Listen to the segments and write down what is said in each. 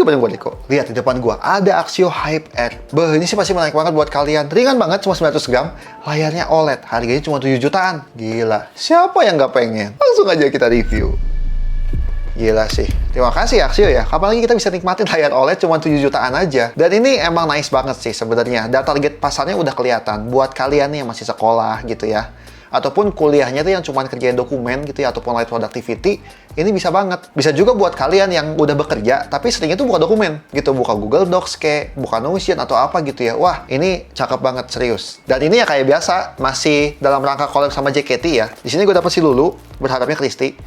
bareng gue Riko. Lihat di depan gue ada Axio HyperX. Beh, ini sih pasti menarik banget buat kalian. Ringan banget, cuma 900 gram. Layarnya OLED, harganya cuma 7 jutaan. Gila, siapa yang nggak pengen? Langsung aja kita review. Gila sih. Terima kasih Axio ya. Kapan lagi kita bisa nikmatin layar OLED cuma 7 jutaan aja. Dan ini emang nice banget sih sebenarnya. Dan target pasarnya udah kelihatan. Buat kalian nih yang masih sekolah gitu ya. Ataupun kuliahnya tuh yang cuma kerjain dokumen gitu ya, ataupun light productivity, ini bisa banget. Bisa juga buat kalian yang udah bekerja, tapi seringnya tuh buka dokumen gitu, buka Google Docs kayak, buka Notion atau apa gitu ya. Wah, ini cakep banget, serius. Dan ini ya kayak biasa, masih dalam rangka collab sama JKT ya. Di sini gue dapet si Lulu, berharapnya Kristi.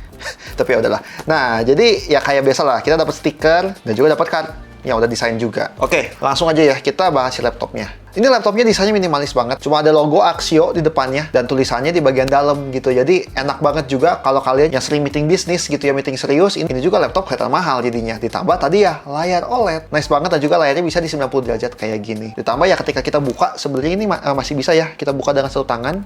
Tapi ya udahlah. Nah, jadi ya kayak biasa lah, kita dapat stiker dan juga dapat card yang udah desain juga. Oke, langsung aja ya, kita bahas si laptopnya. Ini laptopnya desainnya minimalis banget. Cuma ada logo Axio di depannya dan tulisannya di bagian dalam gitu. Jadi enak banget juga kalau kalian yang sering meeting bisnis gitu ya, meeting serius. Ini juga laptop kelihatan mahal jadinya. Ditambah tadi ya layar OLED. Nice banget, dan juga layarnya bisa di 90 derajat kayak gini. Ditambah ya ketika kita buka, sebenarnya ini masih bisa ya kita buka dengan satu tangan.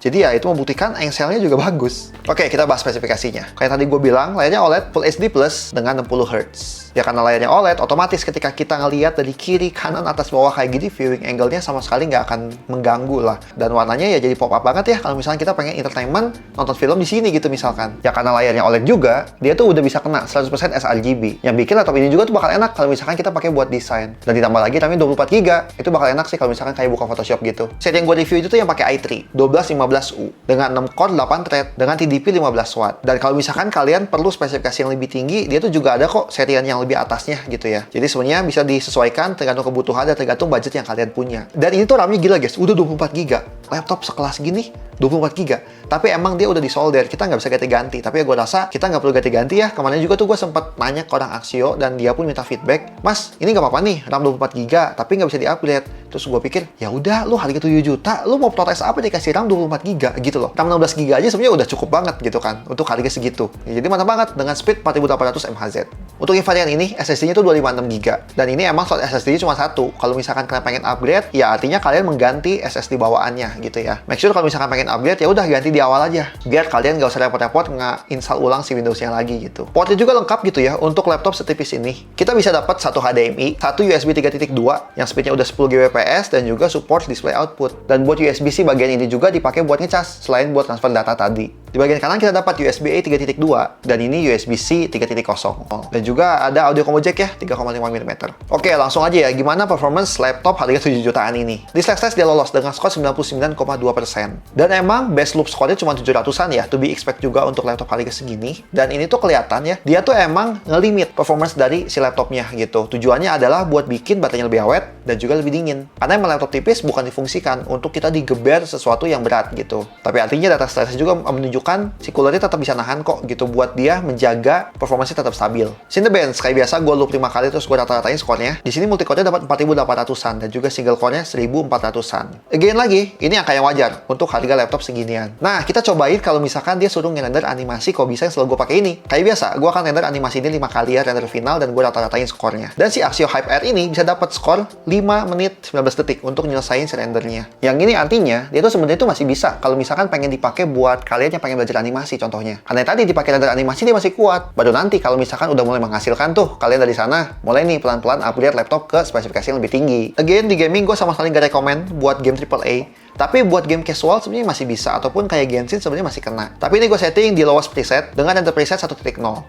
Jadi ya itu membuktikan engselnya juga bagus. Oke, kita bahas spesifikasinya. Kayak tadi gue bilang, layarnya OLED Full HD Plus dengan 60 Hz. Ya karena layarnya OLED, otomatis ketika kita ngelihat dari kiri, kanan, atas, bawah kayak gini, viewing angle-nya sama sekali nggak akan mengganggu lah. Dan warnanya ya jadi pop-up banget ya kalau misalnya kita pengen entertainment, nonton film di sini gitu misalkan. Ya karena layarnya OLED juga, dia tuh udah bisa kena 100% sRGB. Yang bikin laptop ini juga tuh bakal enak kalau misalkan kita pakai buat desain. Dan ditambah lagi tapi 24 GB, itu bakal enak sih kalau misalkan kayak buka Photoshop gitu. Set yang gue review itu tuh yang pakai i3 1215U dengan 6 core 8 thread dengan TDP 15 watt. Dan kalau misalkan kalian perlu spesifikasi yang lebih tinggi, dia tuh juga ada kok serian yang lebih atasnya gitu ya. Jadi sebenarnya bisa disesuaikan tergantung kebutuhan dan tergantung budget yang kalian punya. Dan ini tuh RAM-nya gila guys, udah 24 GB. Laptop sekelas gini 24 GB. Tapi emang dia udah disolder, kita nggak bisa ganti-ganti. Tapi ya gue rasa kita nggak perlu ganti-ganti ya. Kemarin juga tuh gue sempat nanya ke orang Axio dan dia pun minta feedback, Mas, ini nggak apa-apa nih RAM 24 GB, tapi nggak bisa di-upgrade. Terus gue pikir, ya udah, lu harga 7 juta, lu mau protes apa dikasih RAM 24 GB gitu loh. RAM 16 GB aja sebenarnya udah cukup banget gitu kan untuk harga segitu. Ya, jadi mantap banget dengan speed 4800 mHz. Untuk yang varian ini, SSD-nya tuh 256 GB. Dan ini emang slot SSD-nya cuma satu. Kalau misalkan kalian pengen upgrade, ya artinya kalian mengganti SSD bawaannya gitu ya. Make sure kalau misalkan pengen upgrade, ya udah ganti di awal aja. Biar kalian nggak usah repot-repot nge-install ulang si Windows-nya lagi gitu. Portnya juga lengkap gitu ya untuk laptop setipis ini. Kita bisa dapat satu HDMI, satu USB 3.2 yang speednya udah 10 Gbps dan juga support display output. Dan buat USB-C bagian ini juga dipakai buat ngecas selain buat transfer data tadi. Di bagian kanan kita dapat USB-A 3.2 dan ini USB-C 3.0. Dan juga ada audio combo jack ya 3,5 mm. Oke, langsung aja ya, gimana performance laptop harga 7 jutaan ini. Di Slack test dia lolos dengan skor 99,2%. Dan emang best loop score-nya cuma 700-an ya, to be expect juga untuk laptop harga segini. Dan ini tuh kelihatan ya, dia tuh emang ngelimit performance dari si laptopnya gitu. Tujuannya adalah buat bikin baterainya lebih awet dan juga lebih dingin. Karena emang laptop tipis bukan difungsikan untuk kita digeber sesuatu yang berat gitu. Tapi artinya data stress juga menunjukkan si coolernya tetap bisa nahan kok gitu, buat dia menjaga performanya tetap stabil. Cinebench kayak biasa gue loop 5 kali terus gue rata-ratain skornya. Di sini multi core-nya dapat 4800-an dan juga single core-nya 1400-an. Again lagi, ini angka yang wajar untuk harga laptop seginian. Nah, kita cobain kalau misalkan dia suruh nge-render animasi, kok bisa yang selalu gue pakai ini. Kayak biasa, gue akan render animasi ini 5 kali ya, render final, dan gue rata-ratain skornya. Dan si Axio HyperX ini bisa dapat skor 5 menit 19 detik untuk nyelesain si rendernya. Yang ini artinya, dia tuh sebenarnya tuh masih bisa kalau misalkan pengen dipakai buat kalian yang pengen belajar animasi contohnya. Karena tadi dipakai render animasi dia masih kuat. Baru nanti kalau misalkan udah mulai menghasilkan tuh, kalian dari sana mulai nih pelan-pelan upgrade laptop ke spesifikasi yang lebih tinggi. Again, di gaming gue sama sekali nggak rekomend buat game AAA. Tapi buat game casual sebenarnya masih bisa, ataupun kayak Genshin sebenarnya masih kena. Tapi ini gue setting di lowest preset dengan render preset 1.0.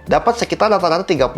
Dapat sekitar rata-rata 39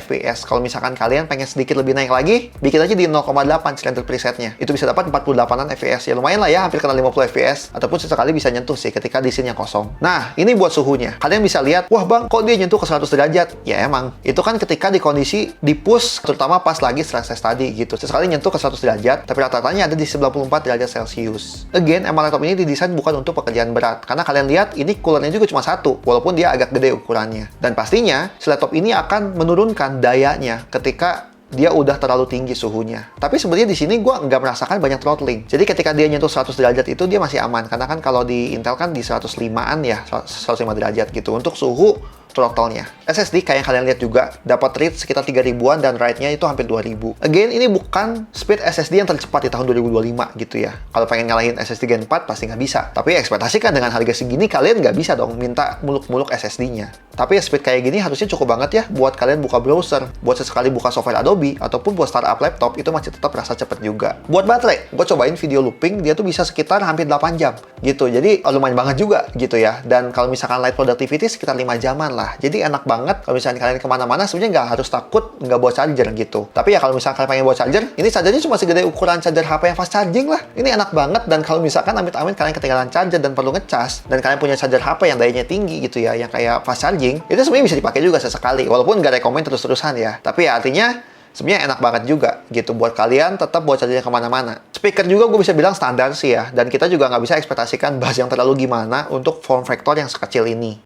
fps. Kalau misalkan kalian pengen sedikit lebih naik lagi, bikin aja di 0,8 render presetnya. Itu bisa dapat 48 fps. Ya lumayan lah ya, hampir kena 50 fps. Ataupun sesekali bisa nyentuh sih ketika di scene yang kosong. Nah, ini buat suhunya. Kalian bisa lihat, wah bang, kok dia nyentuh ke 100 derajat? Ya emang, itu kan ketika di kondisi di push, terutama pas lagi stress test tadi gitu. Sesekali nyentuh ke 100 derajat, tapi rata-ratanya ada di 94 derajat Celcius. Again, emang laptop ini didesain bukan untuk pekerjaan berat. Karena kalian lihat, ini coolernya juga cuma satu, walaupun dia agak gede ukurannya. Dan pastinya, si laptop ini akan menurunkan dayanya ketika dia udah terlalu tinggi suhunya. Tapi sebenarnya di sini gue nggak merasakan banyak throttling. Jadi ketika dia nyentuh 100 derajat itu dia masih aman. Karena kan kalau di Intel kan di 105-an ya, 105 derajat gitu. Untuk suhu throttle-nya. SSD kayak yang kalian lihat juga, dapat read sekitar 3000-an dan write-nya itu hampir 2000. Again, ini bukan speed SSD yang tercepat di tahun 2025 gitu ya. Kalau pengen ngalahin SSD Gen 4 pasti nggak bisa. Tapi ekspektasikan dengan harga segini kalian nggak bisa dong minta muluk-muluk SSD-nya. Tapi ya speed kayak gini harusnya cukup banget ya buat kalian buka browser, buat sesekali buka software Adobe, ataupun buat startup laptop itu masih tetap rasa cepet juga. Buat baterai, gue cobain video looping, dia tuh bisa sekitar hampir 8 jam gitu. Jadi lumayan banget juga gitu ya. Dan kalau misalkan light productivity sekitar 5 jaman lah. Jadi enak banget kalau misalkan kalian kemana-mana sebenarnya nggak harus takut nggak bawa charger gitu. Tapi ya kalau misalkan kalian pengen bawa charger, ini chargernya cuma segede ukuran charger HP yang fast charging lah. Ini enak banget, dan kalau misalkan amit-amit kalian ketinggalan charger dan perlu ngecas, dan kalian punya charger HP yang dayanya tinggi gitu ya, yang kayak fast charging, itu sebenarnya bisa dipakai juga sesekali. Walaupun nggak rekomen terus-terusan ya. Tapi ya artinya sebenarnya enak banget juga gitu buat kalian tetap bawa chargernya kemana-mana. Speaker juga gue bisa bilang standar sih ya, dan kita juga nggak bisa ekspektasikan bass yang terlalu gimana untuk form factor yang sekecil ini.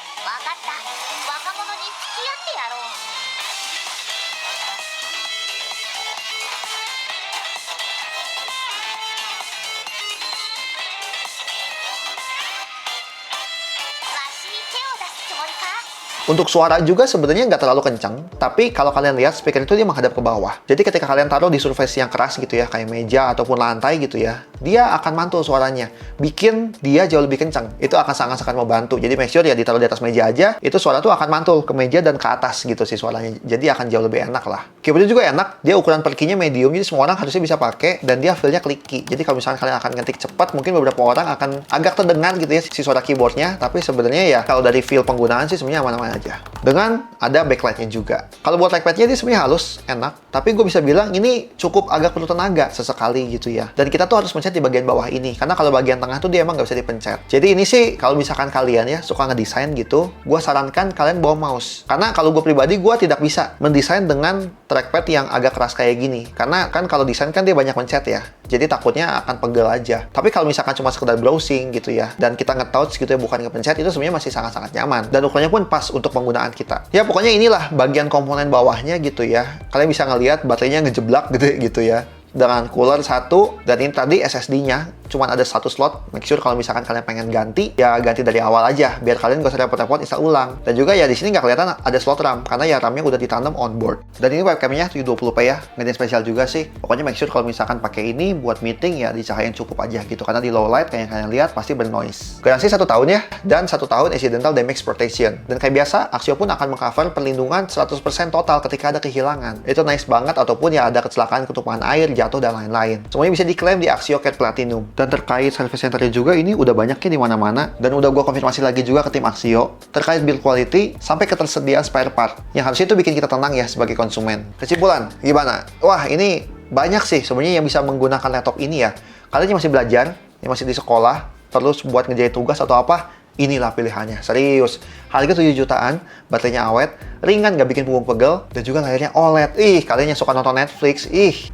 Untuk suara juga sebenarnya nggak terlalu kencang, tapi kalau kalian lihat speaker itu dia menghadap ke bawah. Jadi ketika kalian taruh di surface yang keras gitu ya, kayak meja ataupun lantai gitu ya, dia akan mantul suaranya, bikin dia jauh lebih kencang. Itu akan sangat-sangat membantu. Jadi make sure ya ditaruh di atas meja aja, itu suara tuh akan mantul ke meja dan ke atas gitu sih suaranya. Jadi akan jauh lebih enak lah. Keyboardnya juga enak, dia ukuran per key-nya medium, jadi semua orang harusnya bisa pakai, dan dia feel-nya clicky. Jadi kalau misalnya kalian akan ngetik cepat, mungkin beberapa orang akan agak terdengar gitu ya si suara keyboardnya, tapi sebenarnya ya kalau dari feel penggunaan sih sebenarnya aman-aman aja. Dengan ada backlight-nya juga. Kalau buat trackpad-nya dia sebenarnya halus, enak, tapi gue bisa bilang ini cukup agak perlu tenaga sesekali gitu ya. Dan kita tuh harus mencet di bagian bawah ini, karena kalau bagian tengah tuh dia emang nggak bisa dipencet. Jadi ini sih kalau misalkan kalian ya suka ngedesain gitu, gue sarankan kalian bawa mouse. Karena kalau gue pribadi, gue tidak bisa mendesain dengan trackpad yang agak keras kayak gini. Karena kan kalau desain kan dia banyak mencet ya. Jadi takutnya akan pegel aja. Tapi kalau misalkan cuma sekedar browsing gitu ya, dan kita nge-touch gitu ya, bukan ngepencet, itu sebenarnya masih sangat-sangat nyaman. Dan ukurannya pun pas untuk penggunaan kita. Ya pokoknya inilah bagian komponen bawahnya gitu ya. Kalian bisa ngelihat baterainya ngejeblak gitu ya. Dengan cooler satu, dan ini tadi SSD-nya cuman ada satu slot. Make sure kalau misalkan kalian pengen ganti, ya ganti dari awal aja, biar kalian gak usah repot-repot install ulang. Dan juga ya di sini nggak kelihatan ada slot RAM, karena ya RAM-nya udah ditanam on board. Dan ini webcam-nya 720p ya, nggak ada yang spesial juga sih. Pokoknya make sure kalau misalkan pakai ini buat meeting ya di cahaya yang cukup aja gitu, karena di low light kayak yang kalian lihat pasti bernoise. Garansi 1 tahun ya, dan 1 tahun accidental damage protection. Dan kayak biasa, Axio pun akan mengcover perlindungan 100% total ketika ada kehilangan. Itu nice banget, ataupun ya ada kecelakaan ketumpahan air, jatuh, dan lain-lain. Semuanya bisa diklaim di Axio Cat Platinum. Dan terkait service centernya juga, ini udah banyaknya di mana-mana, dan udah gue konfirmasi lagi juga ke tim Axio terkait build quality sampai ketersediaan spare part yang harusnya itu bikin kita tenang ya sebagai konsumen. Kesimpulan gimana? Wah, ini banyak sih sebenarnya yang bisa menggunakan laptop ini ya. Kalian yang masih belajar, yang masih di sekolah, perlu buat ngerjain tugas atau apa, inilah pilihannya. Serius, harga 7 jutaan, baterainya awet, ringan gak bikin punggung pegel, dan juga layarnya OLED. Kalian yang suka nonton Netflix,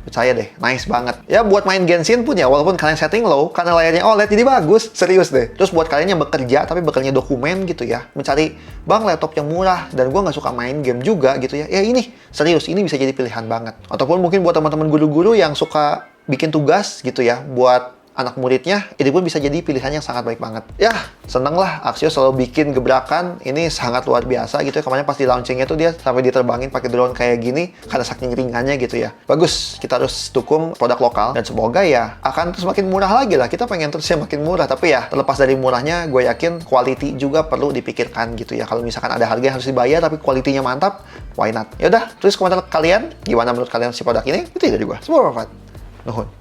percaya deh, nice banget. Ya buat main Genshin pun ya, walaupun kalian setting low, karena layarnya OLED jadi bagus, serius deh. Terus buat kalian yang bekerja, tapi bekerja dokumen gitu ya, mencari, bang laptop yang murah, dan gue gak suka main game juga gitu ya, ya ini, serius, ini bisa jadi pilihan banget. Ataupun mungkin buat teman-teman guru-guru yang suka bikin tugas gitu ya, buat anak muridnya, ini pun bisa jadi pilihan yang sangat baik banget. Ya, seneng lah, Axio selalu bikin gebrakan, ini sangat luar biasa gitu ya. Kemarin pas di launchingnya tuh dia sampai diterbangin pakai drone kayak gini, karena saking ringannya gitu ya. Bagus, kita harus dukung produk lokal, dan semoga ya akan terus makin murah lagi lah. Kita pengen terus ya makin murah, tapi ya terlepas dari murahnya, gue yakin quality juga perlu dipikirkan gitu ya. Kalau misalkan ada harga yang harus dibayar, tapi quality-nya mantap, why not? Yaudah, terus komentar kalian, gimana menurut kalian si produk ini? Itu dari gue, semua bermanfaat. Nuhun.